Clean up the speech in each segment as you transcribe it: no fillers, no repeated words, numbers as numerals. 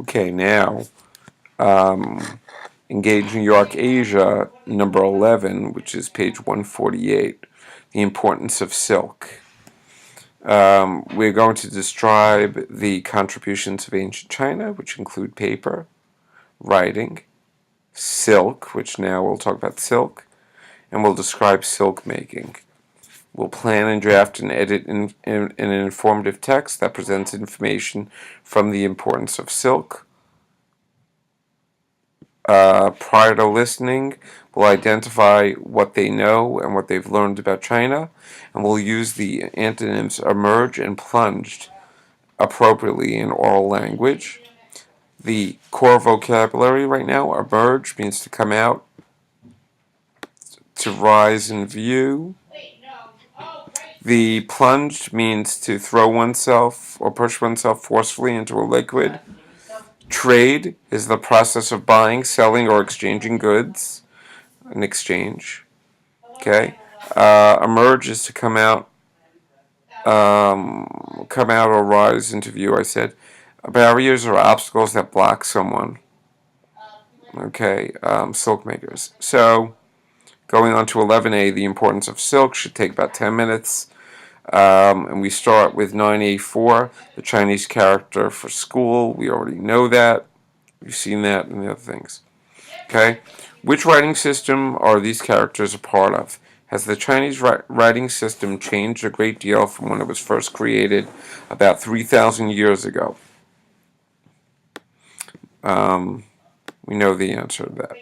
Okay, now, Engage New York Asia, number 11, which is page 148, the importance of silk. We're going to describe the contributions of ancient China, which include paper, writing, silk, which now we'll talk about silk, and we'll describe silk making. We'll plan and draft and edit an informative text that presents information from the importance of silk. Prior to listening, we'll identify what they know and what they've learned about China, and we'll use the antonyms emerge and plunged appropriately in oral language. The core vocabulary right now, emerge, means to come out, to rise in view. The plunged means to throw oneself or push oneself forcefully into a liquid. Trade is the process of buying, selling, or exchanging goods. An exchange. Okay. Emerge is to come out or rise into view. I said barriers or obstacles that block someone. Okay. Silk makers. So going on to 11A, the importance of silk should take about 10 minutes. And we start with 9A4, the Chinese character for school. We already know that. We've seen that and the other things. Okay? Which writing system are these characters a part of? Has the Chinese writing system changed a great deal from when it was first created about 3,000 years ago? We know the answer to that.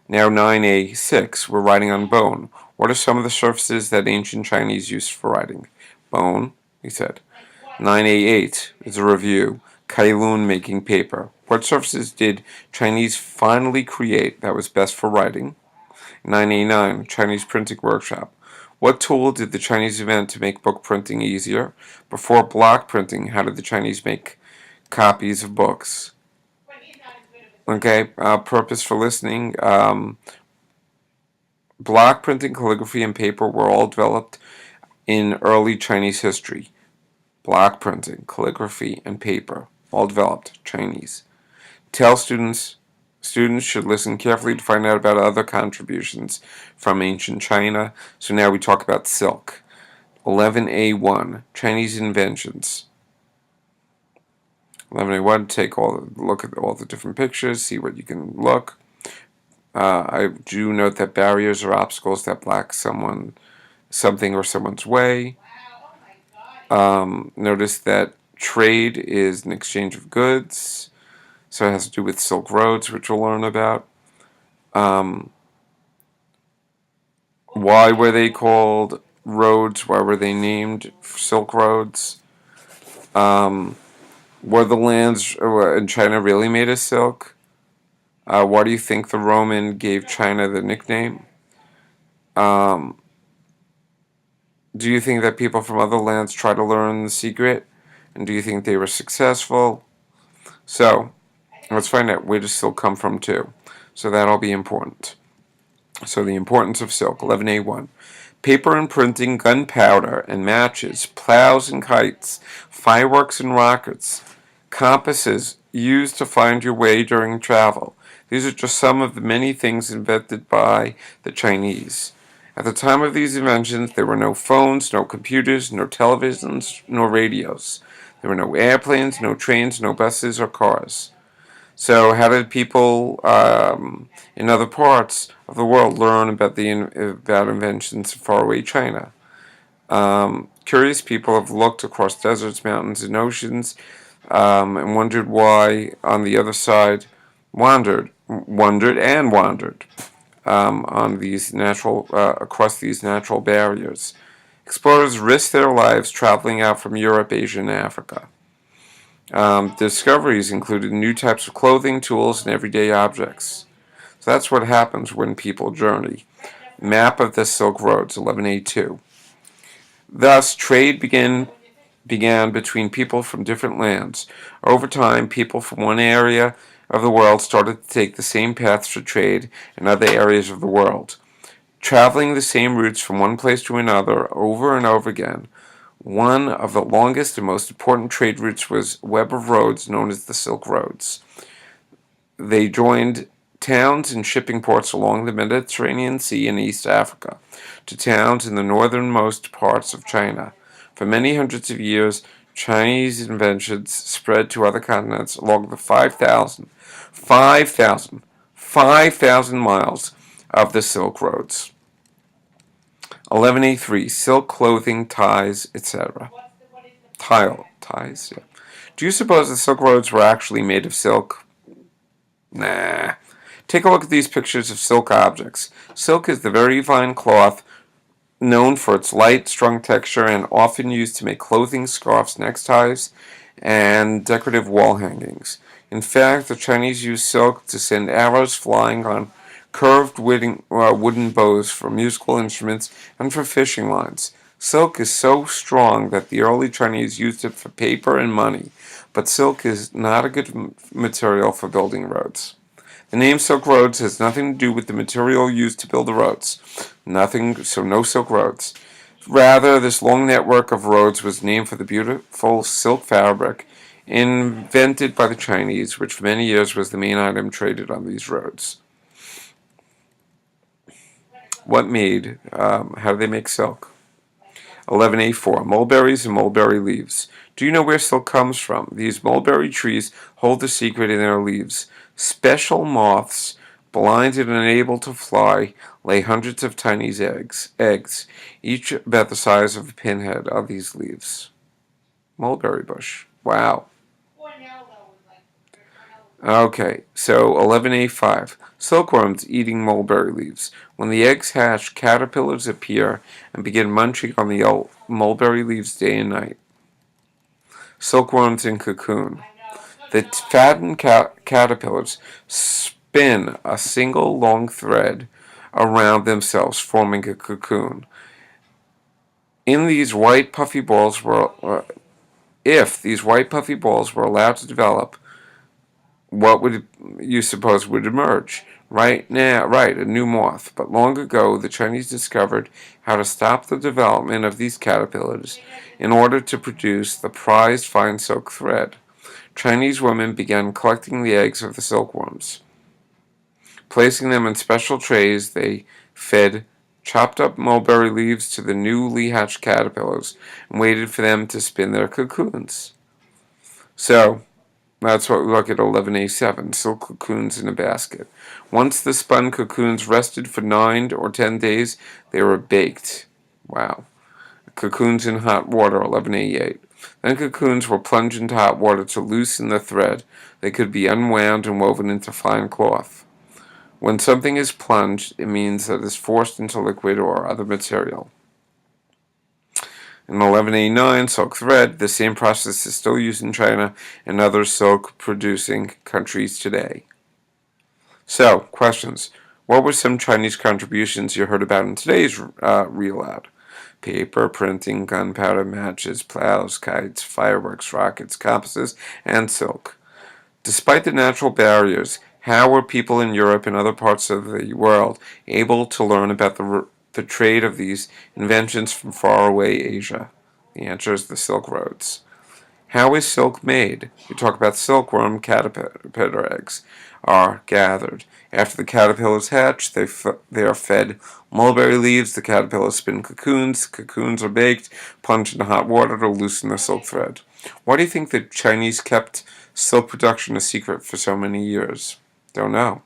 Now 9A6, we're writing on bone. What are some of the surfaces that ancient Chinese used for writing? Bone, he said. 9A8 is a review. Kailun making paper. What surfaces did Chinese finally create that was best for writing? 9A9, Chinese printing workshop. What tool did the Chinese invent to make book printing easier? Before block printing, how did the Chinese make copies of books? Okay, purpose for listening. Block printing, calligraphy, and paper were all developed in early Chinese history. Block printing, calligraphy, and paper, all developed Chinese. Tell students should listen carefully to find out about other contributions from ancient China. So now we talk about silk. 11A1, Chinese inventions. 11A1, look at all the different pictures, see what you can look. I do note that barriers are obstacles that block something or someone's way. Notice that trade is an exchange of goods, so it has to do with Silk Roads, which we'll learn about. Why were they called roads? Why were they named Silk Roads? Were the lands in China really made of silk? Why do you think the Roman gave China the nickname? Do you think that people from other lands try to learn the secret? And do you think they were successful? So, let's find out where does silk come from too. So that'll be important. So the importance of silk, 11A1. Paper and printing, gunpowder and matches, plows and kites, fireworks and rockets, compasses used to find your way during travel. These are just some of the many things invented by the Chinese. At the time of these inventions, there were no phones, no computers, no televisions, no radios. There were no airplanes, no trains, no buses or cars. So how did people in other parts of the world learn about inventions of faraway China? Curious people have looked across deserts, mountains, and oceans and wondered why on the other side wondered on these across these natural barriers. Explorers risked their lives traveling out from Europe, Asia, and Africa. Discoveries included new types of clothing, tools, and everyday objects. So that's what happens when people journey. Map of the Silk Roads, 11A2. Thus, trade began between people from different lands. Over time, people from one area of the world started to take the same paths for trade in other areas of the world. Traveling the same routes from one place to another over and over again One of the longest and most important trade routes was a web of roads known as the Silk Roads. They joined towns and shipping ports along the Mediterranean Sea in East Africa to towns in the northernmost parts of China. For many hundreds of years, Chinese inventions spread to other continents along the 5,000 miles of the Silk Roads. 11A3, silk clothing, ties, etc. Ties, yeah. Do you suppose the Silk Roads were actually made of silk? Nah. Take a look at these pictures of silk objects. Silk is the very fine cloth known for its light, strong texture and often used to make clothing, scarves, neckties, and decorative wall hangings. In fact, the Chinese used silk to send arrows flying on curved wooden bows for musical instruments and for fishing lines. Silk is so strong that the early Chinese used it for paper and money, but silk is not a good material for building roads. The name Silk Roads has nothing to do with the material used to build the roads. Nothing, so no Silk Roads. Rather, this long network of roads was named for the beautiful silk fabric invented by the Chinese, which for many years was the main item traded on these roads. How do they make silk? 11A4, mulberries and mulberry leaves. Do you know where silk comes from? These mulberry trees hold the secret in their leaves. Special moths, blinded and unable to fly, lay hundreds of tiny eggs, each about the size of a pinhead on these leaves. Mulberry bush. Wow. Okay, so 11A5. Silkworms eating mulberry leaves. When the eggs hatch, caterpillars appear and begin munching on the mulberry leaves day and night. Silkworms in cocoon. The fattened caterpillars spin a single long thread around themselves, forming a cocoon. If these white puffy balls were allowed to develop, what would you suppose would emerge? Right, a new moth. But long ago, the Chinese discovered how to stop the development of these caterpillars in order to produce the prized fine silk thread. Chinese women began collecting the eggs of the silkworms. Placing them in special trays, they fed chopped up mulberry leaves to the newly hatched caterpillars and waited for them to spin their cocoons. So, that's what we look at 11A7, silk cocoons in a basket. Once the spun cocoons rested for 9 or 10 days, they were baked. Wow. Cocoons in hot water, 11A8. Then cocoons were plunged into hot water to loosen the thread. They could be unwound and woven into fine cloth. When something is plunged, it means that it is forced into liquid or other material. In 11A9, silk thread, the same process is still used in China and other silk-producing countries today. So, questions. What were some Chinese contributions you heard about in today's Real Out? Paper, printing, gunpowder, matches, plows, kites, fireworks, rockets, compasses, and silk. Despite the natural barriers, how were people in Europe and other parts of the world able to learn about the trade of these inventions from faraway Asia? The answer is the Silk Roads. How is silk made? We talk about silkworm caterpillar eggs are gathered. After the caterpillars hatch, they are fed mulberry leaves. The caterpillars spin cocoons. Cocoons are baked, plunged into hot water to loosen the silk thread. Why do you think the Chinese kept silk production a secret for so many years? Don't know.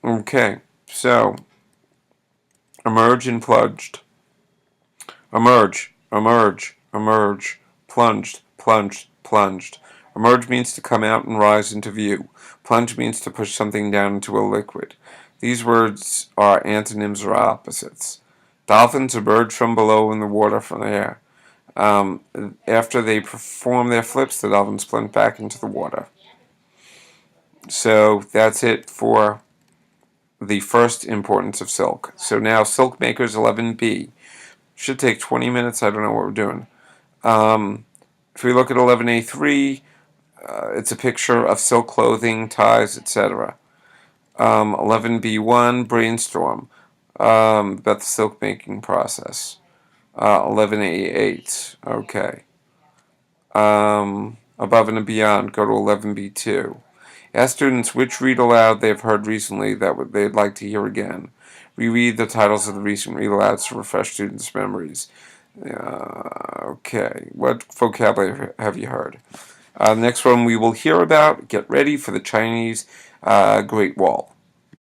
Okay, so emerge and plunged. Emerge, emerge, emerge. Plunged, plunged, plunged. Emerge means to come out and rise into view. Plunge means to push something down into a liquid. These words are antonyms or opposites. Dolphins emerge from below in the water from the air. After they perform their flips, the dolphins plunge back into the water. So that's it for the first importance of silk. So now Silk Makers 11B. Should take 20 minutes. I don't know what we're doing. If we look at 11A3, it's a picture of silk clothing, ties, etc. 11B1, brainstorm about the silk making process. 11A8. Okay. Above and beyond, go to 11B2. Ask students which read aloud they have heard recently that they'd like to hear again. Reread the titles of the recent read alouds to refresh students' memories. Okay. What vocabulary have you heard? Next one we will hear about. Get ready for the Chinese Great Wall.